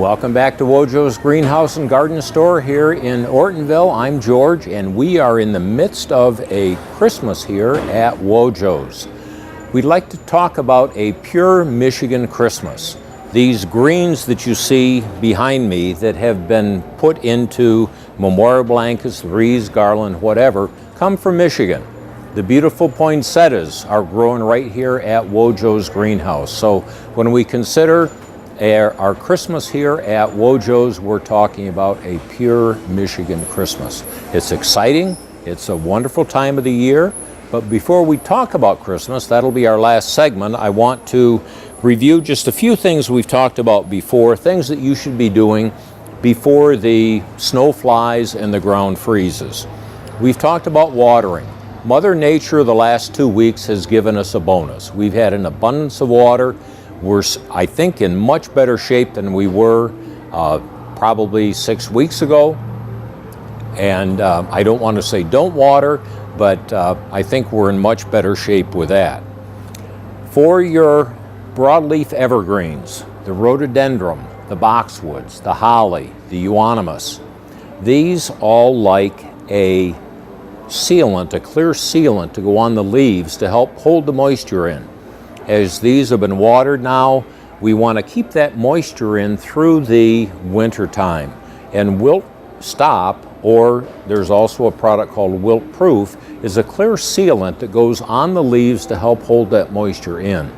Welcome back to Wojo's Greenhouse and Garden Store here in Ortonville. I'm George, and we are in the midst of a Christmas here at Wojo's. We'd like to talk about a pure Michigan Christmas. These greens that you see behind me that have been put into memorial blankets, wreaths, garland, whatever, come from Michigan. The beautiful poinsettias are growing right here at Wojo's Greenhouse. So when we consider our Christmas here at Wojo's, we're talking about a pure Michigan Christmas. It's exciting, it's a wonderful time of the year, but before we talk about Christmas, that'll be our last segment, I want to review just a few things we've talked about before, things that you should be doing before the snow flies and the ground freezes. We've talked about watering. Mother Nature the last 2 weeks has given us a bonus. We've had an abundance of water. We're, I think, in much better shape than we were probably 6 weeks ago. And I don't want to say don't water, but I think we're in much better shape with that. For your broadleaf evergreens, the rhododendron, the boxwoods, the holly, the euonymus, these all like a sealant, a clear sealant to go on the leaves to help hold the moisture in. As these have been watered now, we want to keep that moisture in through the winter time. And wilt stop, or there's also a product called wilt proof, is a clear sealant that goes on the leaves to help hold that moisture in.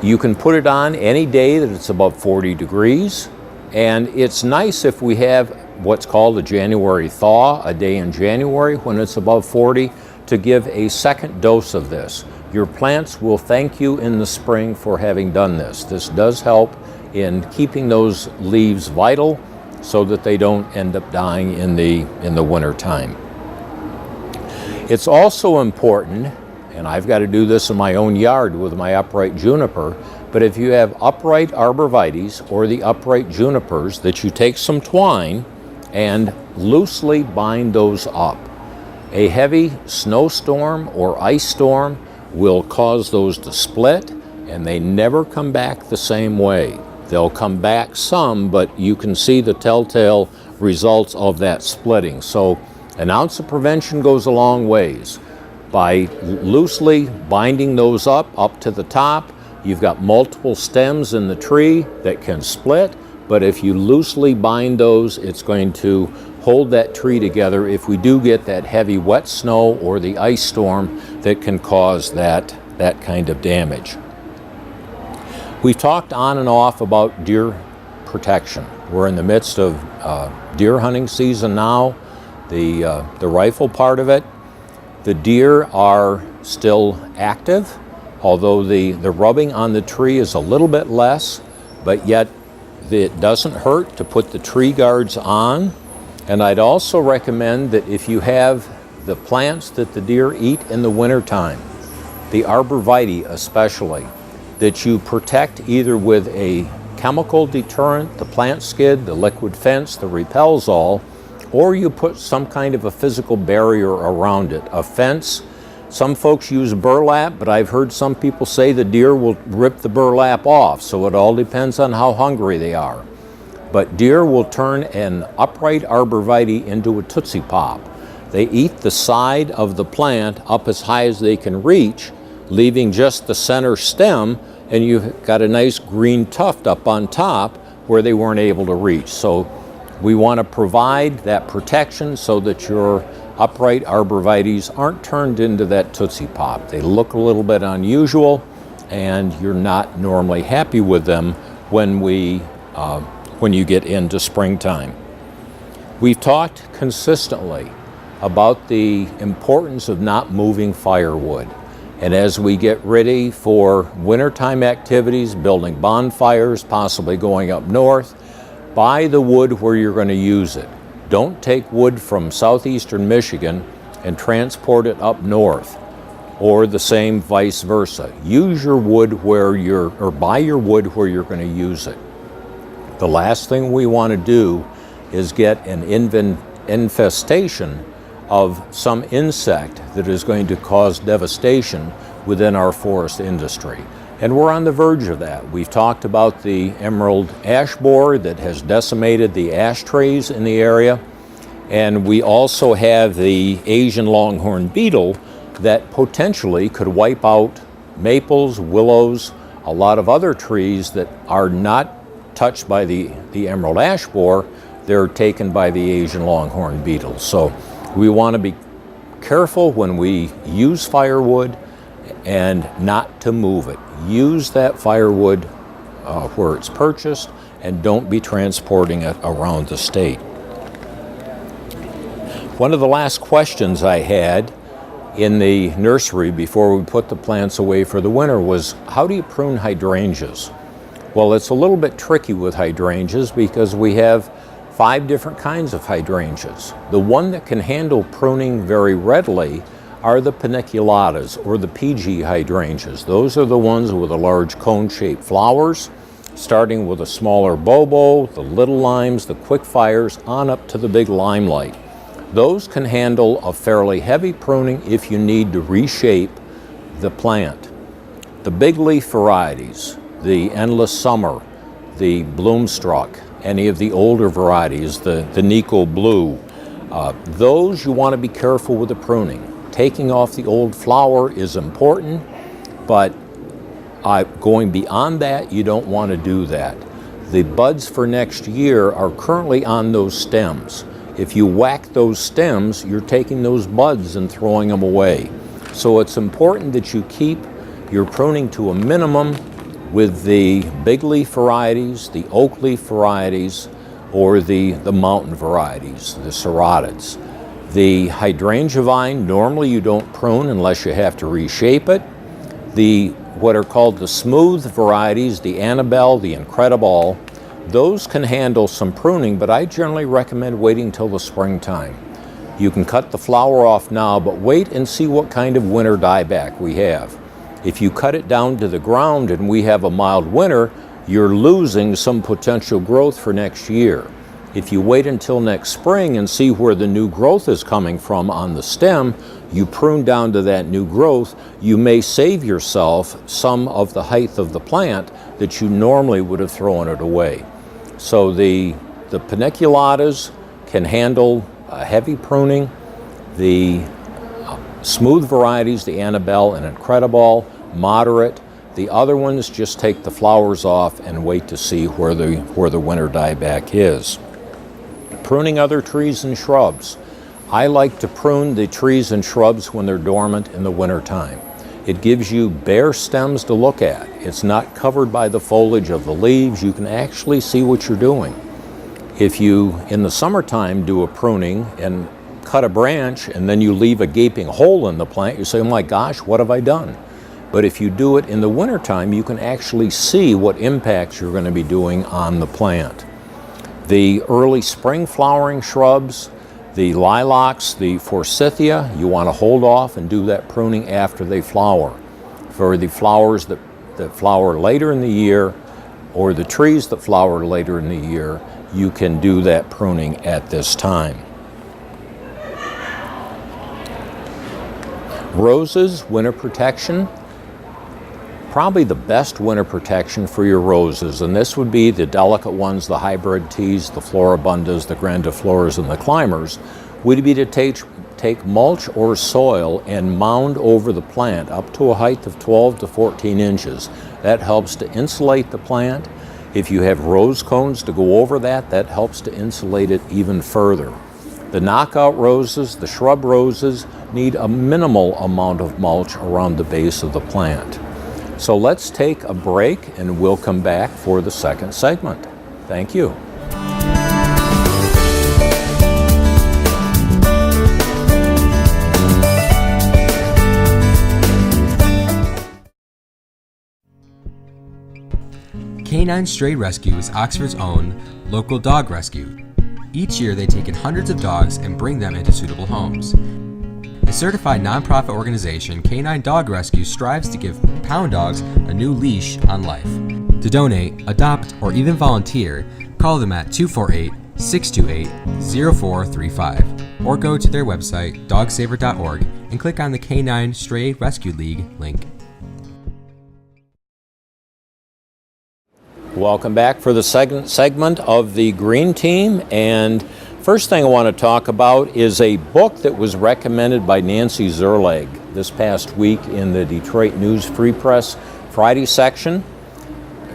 You can put it on any day that it's above 40 degrees, and it's nice if we have what's called a January thaw, a day in January when it's above 40, to give a second dose of this. Your plants will thank you in the spring for having done this. This does help in keeping those leaves vital so that they don't end up dying in the winter time. It's also important, and I've got to do this in my own yard with my upright juniper, but if you have upright arborvitaes or the upright junipers, that you take some twine and loosely bind those up. A heavy snowstorm or ice storm will cause those to split, and they never come back the same way. They'll come back some, but you can see the telltale results of that splitting. So an ounce of prevention goes a long ways. By loosely binding those up to the top, you've got multiple stems in the tree that can split, but if you loosely bind those, it's going to hold that tree together if we do get that heavy wet snow or the ice storm that can cause that kind of damage. We've talked on and off about deer protection. We're in the midst of deer hunting season now, the rifle part of it. The deer are still active, although the rubbing on the tree is a little bit less, but yet it doesn't hurt to put the tree guards on. And I'd also recommend that if you have the plants that the deer eat in the wintertime, the arborvitae especially, that you protect either with a chemical deterrent, the plant skid, the liquid fence, the Repelzol, or you put some kind of a physical barrier around it. A fence, some folks use burlap, but I've heard some people say the deer will rip the burlap off, so it all depends on how hungry they are. But deer will turn an upright arborvitae into a Tootsie Pop. They eat the side of the plant up as high as they can reach, leaving just the center stem, and you've got a nice green tuft up on top where they weren't able to reach. So we want to provide that protection so that your upright arborvitaes aren't turned into that Tootsie Pop. They look a little bit unusual, and you're not normally happy with them when you get into springtime. We've talked consistently about the importance of not moving firewood. And as we get ready for wintertime activities, building bonfires, possibly going up north, buy the wood where you're going to use it. Don't take wood from southeastern Michigan and transport it up north, or the same vice versa. Use your wood or buy your wood where you're going to use it. The last thing we want to do is get an infestation of some insect that is going to cause devastation within our forest industry. And we're on the verge of that. We've talked about the emerald ash borer that has decimated the ashtrays in the area. And we also have the Asian longhorn beetle that potentially could wipe out maples, willows, a lot of other trees that are not touched by the emerald ash borer. They're taken by the Asian longhorn beetle. So we want to be careful when we use firewood and not to move it. Use that firewood where it's purchased and don't be transporting it around the state. One of the last questions I had in the nursery before we put the plants away for the winter was, how do you prune hydrangeas? Well, it's a little bit tricky with hydrangeas because we have 5 different kinds of hydrangeas. The one that can handle pruning very readily are the paniculatas, or the PG hydrangeas. Those are the ones with the large cone-shaped flowers, starting with a smaller bobo, the little limes, the quick fires, on up to the big limelight. Those can handle a fairly heavy pruning if you need to reshape the plant. The big leaf varieties, the endless summer, the bloomstruck, any of the older varieties, the Nico blue, those you want to be careful with the pruning. Taking off the old flower is important, but going beyond that, you don't want to do that. The buds for next year are currently on those stems. If you whack those stems, you're taking those buds and throwing them away. So it's important that you keep your pruning to a minimum with the big leaf varieties, the oak leaf varieties, or the mountain varieties, the serratids. The hydrangea vine, normally you don't prune unless you have to reshape it. What are called the smooth varieties, the Annabelle, the Incredible, those can handle some pruning, but I generally recommend waiting till the springtime. You can cut the flower off now, but wait and see what kind of winter dieback we have. If you cut it down to the ground and we have a mild winter, you're losing some potential growth for next year. If you wait until next spring and see where the new growth is coming from on the stem, you prune down to that new growth, you may save yourself some of the height of the plant that you normally would have thrown it away. So the paniculatas can handle heavy pruning. The smooth varieties, the Annabelle and Incredible, moderate. The other ones, just take the flowers off and wait to see where the winter dieback is. Pruning other trees and shrubs. I like to prune the trees and shrubs when they're dormant in the winter time. It gives you bare stems to look at. It's not covered by the foliage of the leaves. You can actually see what you're doing. If you, in the summertime, do a pruning and cut a branch and then you leave a gaping hole in the plant, you say, oh my gosh, what have I done? But if you do it in the wintertime, you can actually see what impacts you're going to be doing on the plant. The early spring flowering shrubs, the lilacs, the forsythia, you want to hold off and do that pruning after they flower. For the flowers that flower later in the year, or the trees that flower later in the year, you can do that pruning at this time. Roses, winter protection. Probably the best winter protection for your roses, and this would be the delicate ones, the hybrid teas, the floribundas, the grandifloras, and the climbers, would be to take mulch or soil and mound over the plant up to a height of 12 to 14 inches. That helps to insulate the plant. If you have rose cones to go over that, that helps to insulate it even further. The knockout roses, the shrub roses, need a minimal amount of mulch around the base of the plant. So let's take a break and we'll come back for the second segment. Thank you. Canine Stray Rescue is Oxford's own local dog rescue. Each year they take in hundreds of dogs and bring them into suitable homes. A certified nonprofit organization, Canine Dog Rescue strives to give pound dogs a new leash on life. To donate, adopt, or even volunteer, call them at 248-628-0435 or go to their website, dogsaver.org, and click on the Canine Stray Rescue League link. Welcome back for the second segment of the Green Team. And first thing I want to talk about is a book that was recommended by Nancy Zerlag this past week in the Detroit News Free Press Friday section.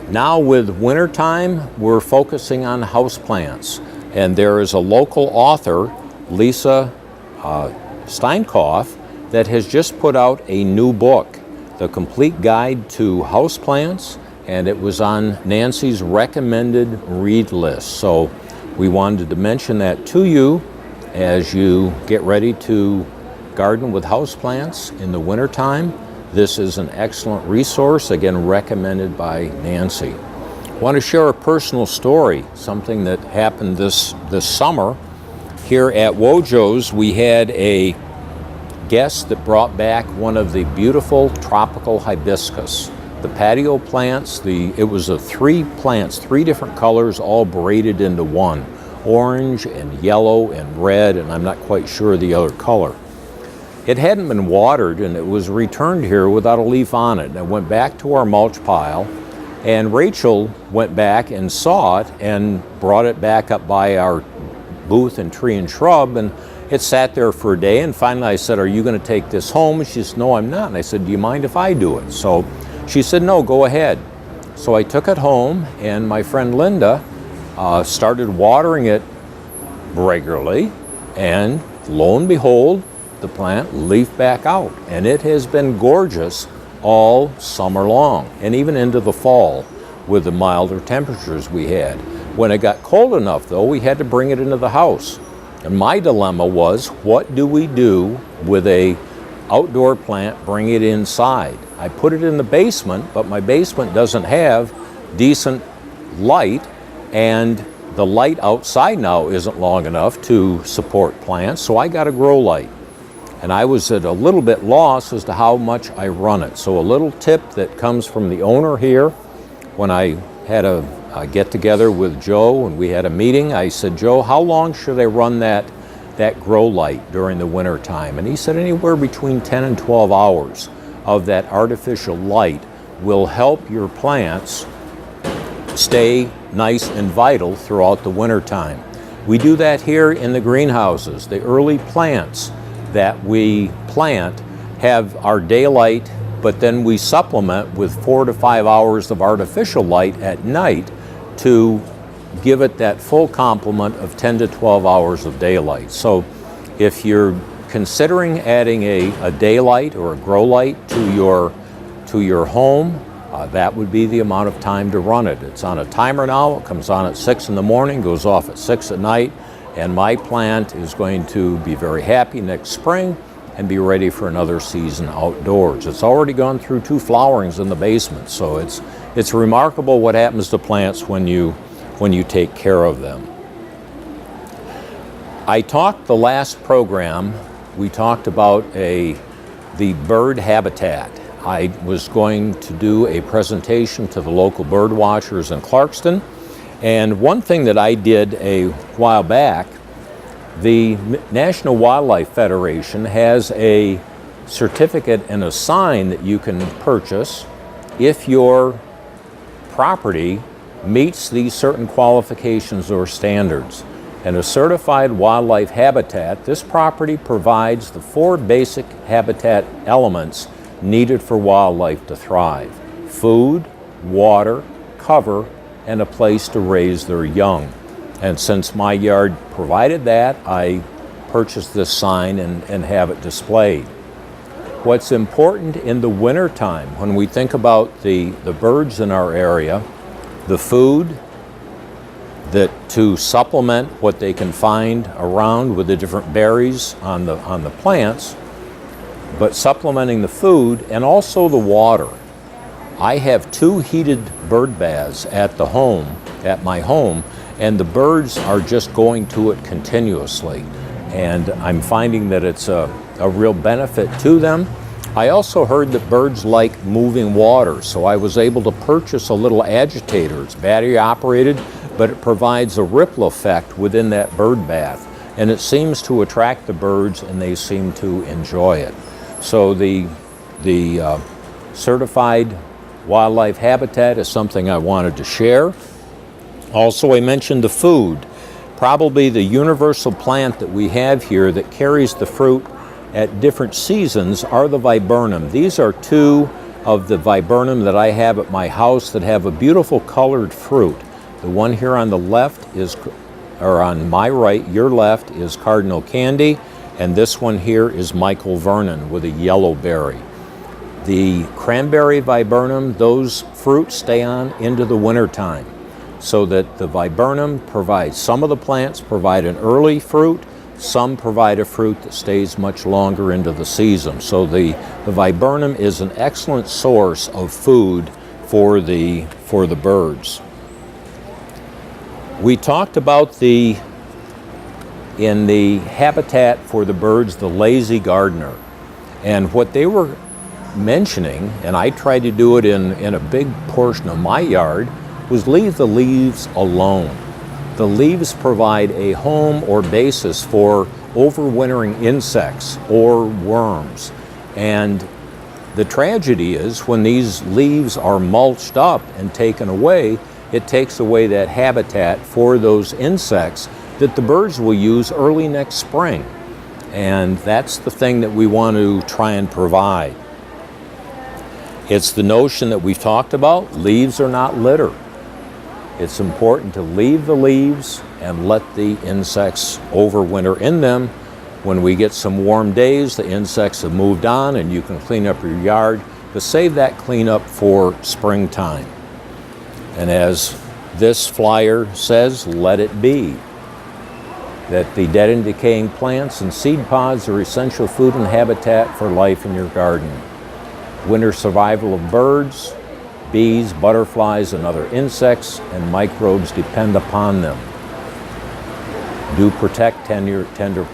Now with wintertime, we're focusing on houseplants. And there is a local author, Lisa Steinkoff, that has just put out a new book, The Complete Guide to Houseplants, and it was on Nancy's recommended read list. So we wanted to mention that to you as you get ready to garden with houseplants in the wintertime. This is an excellent resource, again recommended by Nancy. I want to share a personal story, something that happened this summer. Here at Wojo's, we had a guest that brought back one of the beautiful tropical hibiscus. The patio plants, it was three plants, three different colors, all braided into one. Orange and yellow and red, and I'm not quite sure the other color. It hadn't been watered, and it was returned here without a leaf on it. And it went back to our mulch pile, and Rachel went back and saw it and brought it back up by our booth and tree and shrub, and it sat there for a day. And finally I said, "Are you going to take this home?" And she said, "No, I'm not." And I said, "Do you mind if I do it?" So she said, "No, go ahead." So I took it home, and my friend Linda started watering it regularly, and lo and behold, the plant leafed back out, and it has been gorgeous all summer long and even into the fall with the milder temperatures we had. When it got cold enough, though, we had to bring it into the house, and my dilemma was, what do we do with a outdoor plant, bring it inside? I put it in the basement, but my basement doesn't have decent light, and the light outside now isn't long enough to support plants, so I got a grow light. And I was at a little bit lost as to how much I run it. So a little tip that comes from the owner here. When I had a get together with Joe and we had a meeting, I said, "Joe, how long should I run that grow light during the winter time?" And he said anywhere between 10 and 12 hours of that artificial light will help your plants stay nice and vital throughout the winter time. We do that here in the greenhouses. The early plants that we plant have our daylight, but then we supplement with 4 to 5 hours of artificial light at night to give it that full complement of 10 to 12 hours of daylight. So if you're considering adding a daylight or a grow light to your home, that would be the amount of time to run it. It's on a timer now. It comes on at 6 in the morning, goes off at 6 at night, and my plant is going to be very happy next spring and be ready for another season outdoors. It's already gone through 2 flowerings in the basement, so it's remarkable what happens to plants when you take care of them. I talked the last program, we talked about the bird habitat. I was going to do a presentation to the local bird watchers in Clarkston, and one thing that I did a while back, the National Wildlife Federation has a certificate and a sign that you can purchase if your property meets these certain qualifications or standards. And a certified wildlife habitat, this property provides the 4 basic habitat elements needed for wildlife to thrive: food, water, cover, and a place to raise their young. And since my yard provided that, I purchased this sign and have it displayed. What's important in the winter time, when we think about the birds in our area, the food that to supplement what they can find around with the different berries on the plants, but supplementing the food and also the water. I have 2 heated bird baths at my home, and the birds are just going to it continuously. And I'm finding that it's a real benefit to them. I also heard that birds like moving water, so I was able to purchase a little agitator. It's battery operated, but it provides a ripple effect within that bird bath, and it seems to attract the birds, and they seem to enjoy it. So the certified wildlife habitat is something I wanted to share. Also, I mentioned the food. Probably the universal plant that we have here that carries the fruit at different seasons are the viburnum. These are two of the viburnum that I have at my house that have a beautiful colored fruit. The one here on the left is, or on my right, your left, is Cardinal Candy, and this one here is Michael Vernon with a yellow berry. The cranberry viburnum, those fruits stay on into the winter time, so that the viburnum provides, some of the plants provide an early fruit, some provide a fruit that stays much longer into the season. So the viburnum is an excellent source of food for the birds. We talked about in the habitat for the birds, the lazy gardener. And what they were mentioning, and I tried to do it in a big portion of my yard, was leave the leaves alone. The leaves provide a home or basis for overwintering insects or worms. And the tragedy is when these leaves are mulched up and taken away, it takes away that habitat for those insects that the birds will use early next spring. And that's the thing that we want to try and provide. It's the notion that we've talked about, leaves are not litter. It's important to leave the leaves and let the insects overwinter in them. When we get some warm days, the insects have moved on and you can clean up your yard, to save that cleanup for springtime. And as this flyer says, let it be. That the dead and decaying plants and seed pods are essential food and habitat for life in your garden. Winter survival of birds, bees, butterflies, and other insects and microbes depend upon them. Do protect tender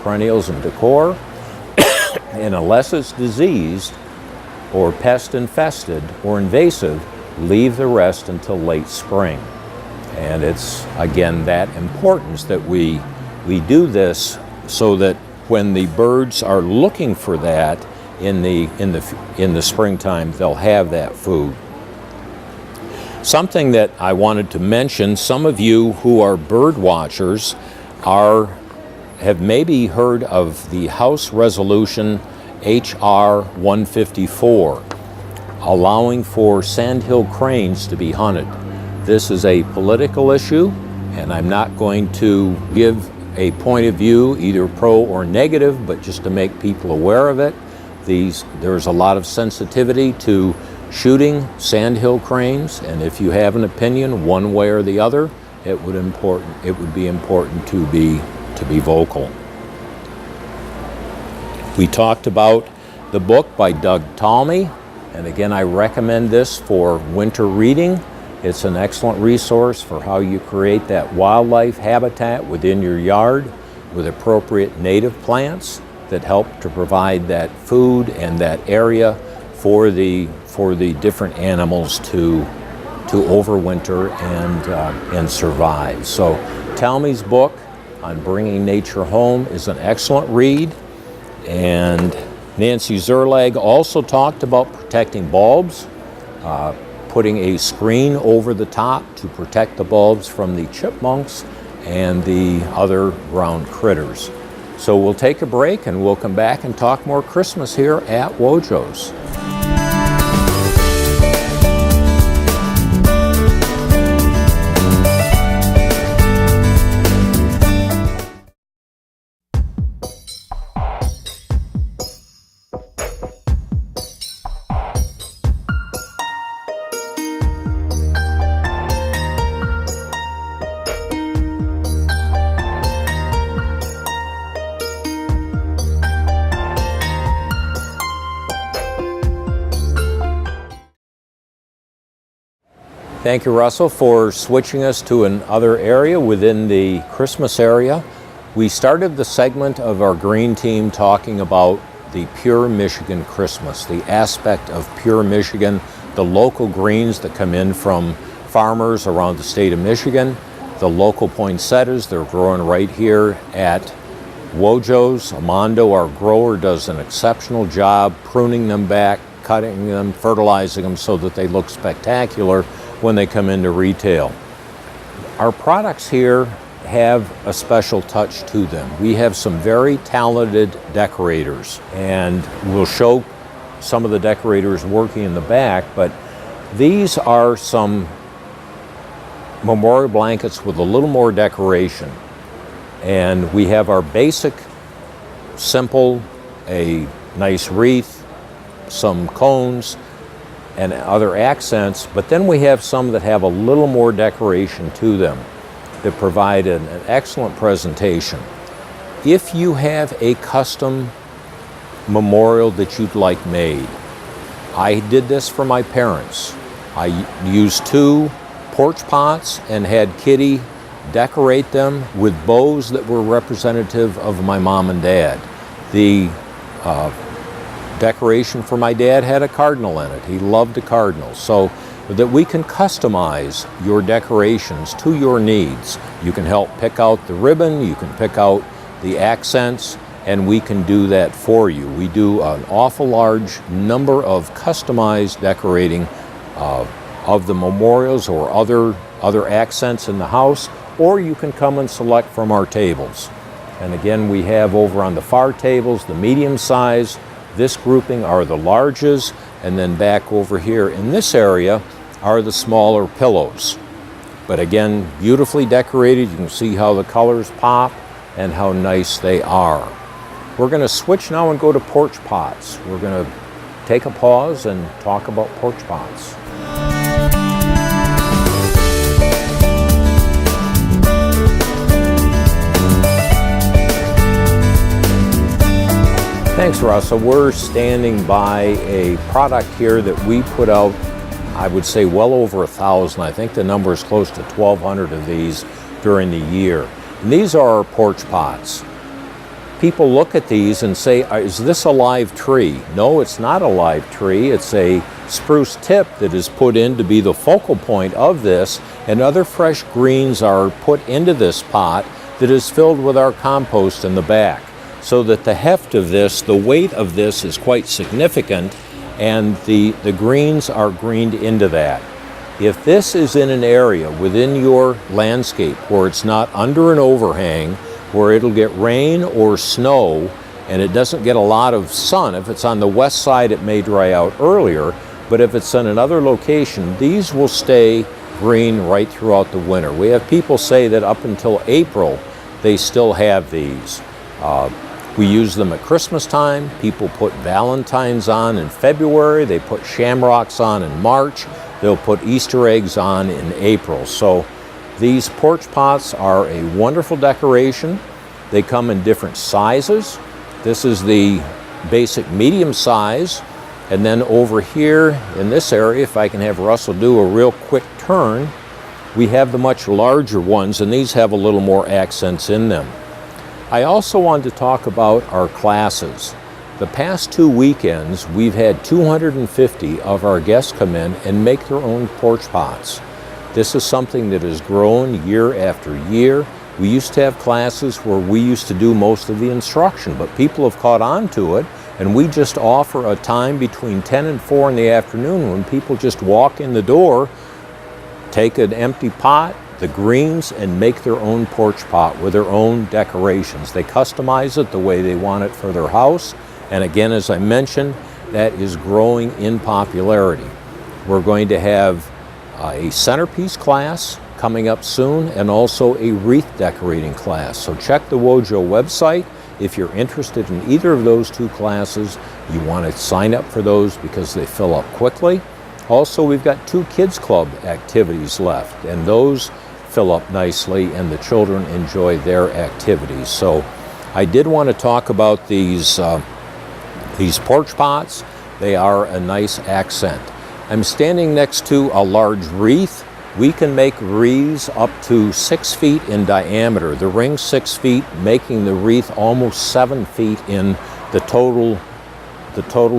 perennials and decor, and unless it's diseased or pest infested or invasive, leave the rest until late spring. And it's, again, that importance that we do this so that when the birds are looking for that in the springtime, they'll have that food. Something that I wanted to mention, some of you who are bird watchers have maybe heard of the House Resolution HR 154, allowing for sandhill cranes to be hunted. This is a political issue, and I'm not going to give a point of view, either pro or negative, but just to make people aware of it. There's a lot of sensitivity to shooting sandhill cranes, and if you have an opinion one way or the other, it would be important to be vocal. We talked about the book by Doug Talmy, and again, I recommend this for winter reading. It's an excellent resource for how you create that wildlife habitat within your yard with appropriate native plants that help to provide that food and that area for the different animals to overwinter and survive. So Talmy's book on bringing nature home is an excellent read. And Nancy Zerlag also talked about protecting bulbs, putting a screen over the top to protect the bulbs from the chipmunks and the other ground critters. So we'll take a break and we'll come back and talk more Christmas here at Wojo's. Thank you, Russell, for switching us to another area within the Christmas area. We started the segment of our green team talking about the Pure Michigan Christmas, the aspect of Pure Michigan, the local greens that come in from farmers around the state of Michigan, the local poinsettias, they're growing right here at Wojo's. Amando, our grower, does an exceptional job pruning them back, cutting them, fertilizing them so that they look spectacular when they come into retail. Our products here have a special touch to them. We have some very talented decorators, and we'll show some of the decorators working in the back, but these are some memorial blankets with a little more decoration. And we have our basic, simple, a nice wreath, some cones, and other accents, but then we have some that have a little more decoration to them that provide an excellent presentation. If you have a custom memorial that you'd like made, I did this for my parents. I used 2 porch pots and had Kitty decorate them with bows that were representative of my mom and dad. The decoration for my dad had a cardinal in it. He loved the cardinals. So that we can customize your decorations to your needs. You can help pick out the ribbon, you can pick out the accents, and we can do that for you. We do an awful large number of customized decorating of the memorials or other accents in the house, or you can come and select from our tables. And again, we have over on the far tables the medium size. This grouping are the larges, and then back over here in this area are the smaller pillows. But again, beautifully decorated. You can see how the colors pop and how nice they are. We're going to switch now and go to porch pots. We're going to take a pause and talk about porch pots. Thanks, Russell. We're standing by a product here that we put out, I would say, well over 1,000. I think the number is close to 1,200 of these during the year. And these are our porch pots. People look at these and say, is this a live tree? No, it's not a live tree. It's a spruce tip that is put in to be the focal point of this, and other fresh greens are put into this pot that is filled with our compost in the back, so that the heft of this, the weight of this is quite significant, and the greens are greened into that. If this is in an area within your landscape where it's not under an overhang, where it'll get rain or snow and it doesn't get a lot of sun, if it's on the west side it may dry out earlier, but if it's in another location, these will stay green right throughout the winter. We have people say that up until April they still have these. We use them at Christmas time. People put valentines on in February. They put shamrocks on in March. They'll put Easter eggs on in April. So these porch pots are a wonderful decoration. They come in different sizes. This is the basic medium size. And then over here in this area, if I can have Russell do a real quick turn, we have the much larger ones, and these have a little more accents in them. I also wanted to talk about our classes. The past 2 weekends, we've had 250 of our guests come in and make their own porch pots. This is something that has grown year after year. We used to have classes where we used to do most of the instruction, but people have caught on to it, and we just offer a time between 10 and 4 in the afternoon when people just walk in the door, take an empty pot, the greens, and make their own porch pot with their own decorations. They customize it the way they want it for their house. And again, as I mentioned, that is growing in popularity. We're going to have a centerpiece class coming up soon, and also a wreath decorating class. So check the Wojo website if you're interested in either of those 2 classes. You want to sign up for those because they fill up quickly. Also, we've got 2 kids club activities left, and those fill up nicely, and the children enjoy their activities. So I did want to talk about these porch pots. They are a nice accent. I'm standing next to a large wreath. We can make wreaths up to 6 feet in diameter. The ring's 6 feet, making the wreath almost 7 feet in the total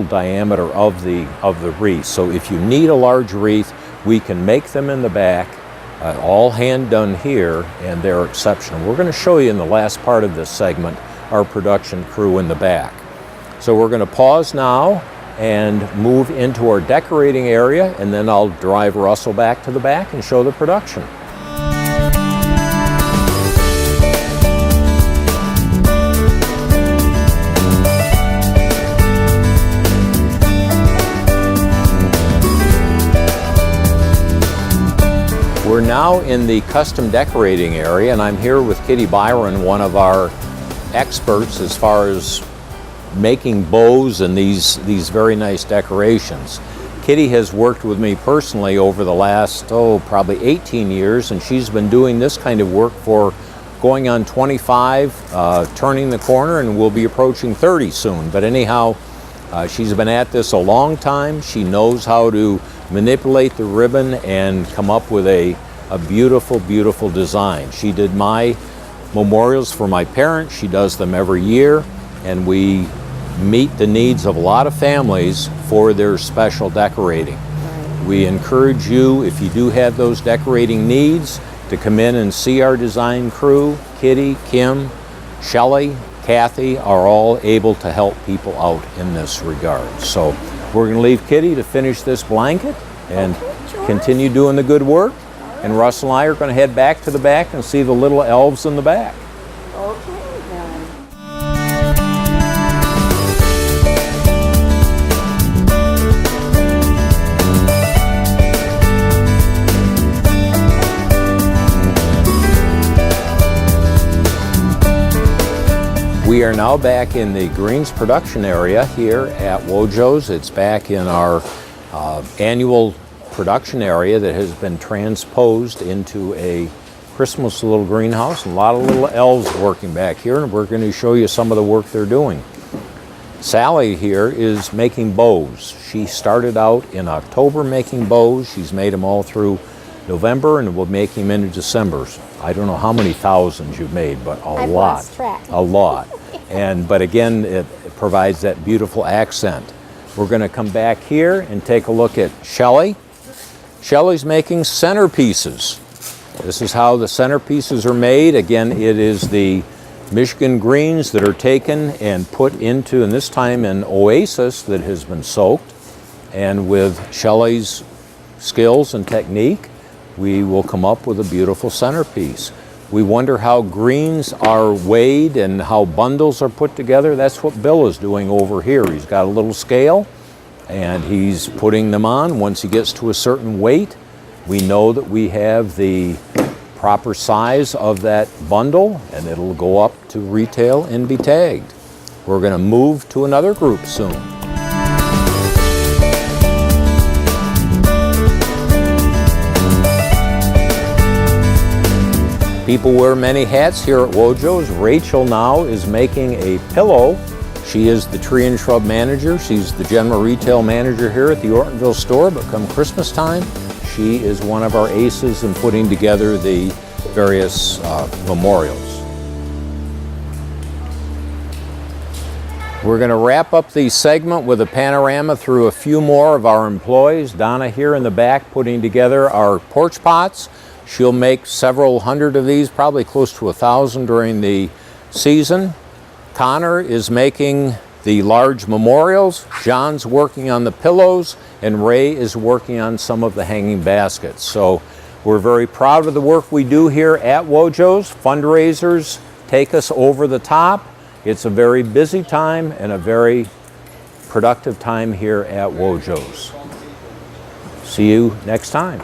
diameter of the wreath. So if you need a large wreath, we can make them in the back, all hand done here, and they're exceptional. We're going to show you in the last part of this segment our production crew in the back. So we're going to pause now and move into our decorating area, and then I'll drive Russell back to the back and show the production. We're now in the custom decorating area, and I'm here with Kitty Byron, one of our experts as far as making bows and these very nice decorations. Kitty has worked with me personally over the last, probably 18 years, and she's been doing this kind of work for going on 25, turning the corner, and we'll be approaching 30 soon. But anyhow, she's been at this a long time. She knows how to manipulate the ribbon and come up with a beautiful, beautiful design. She did my memorials for my parents. She does them every year, and we meet the needs of a lot of families for their special decorating. We encourage you, if you do have those decorating needs, to come in and see our design crew. Kitty, Kim, Shelley, Kathy are all able to help people out in this regard. So we're going to leave Kitty to finish this blanket and continue doing the good work. And Russell and I are going to head back to the back and see the little elves in the back. Okay, then. We are now back in the greens production area here at Wojo's. It's back in our annual production area that has been transposed into a Christmas little greenhouse. A lot of little elves working back here, and we're going to show you some of the work they're doing. Sally here is making bows. She started out in October making bows. She's made them all through November, and we'll make them into December. I don't know how many thousands you've made, but I've lost track. A lot. But again, it provides that beautiful accent. We're going to come back here and take a look at Shelley. Shelley's making centerpieces. This is how the centerpieces are made. Again, it is the Michigan greens that are taken and put into, and this time an oasis that has been soaked. And with Shelley's skills and technique, we will come up with a beautiful centerpiece. We wonder how greens are weighed and how bundles are put together. That's what Bill is doing over here. He's got a little scale and he's putting them on. Once he gets to a certain weight, we know that we have the proper size of that bundle, and it'll go up to retail and be tagged. We're going to move to another group soon. People wear many hats here at Wojo's. Rachel now is making a pillow. She is the tree and shrub manager. She's the general retail manager here at the Ortonville store, but come Christmas time, she is one of our aces in putting together the various memorials. We're going to wrap up the segment with a panorama through a few more of our employees. Donna here in the back putting together our porch pots. She'll make several hundred of these, probably close to 1,000 during the season. Connor is making the large memorials. John's working on the pillows, and Ray is working on some of the hanging baskets. So we're very proud of the work we do here at Wojo's. Fundraisers take us over the top. It's a very busy time and a very productive time here at Wojo's. See you next time.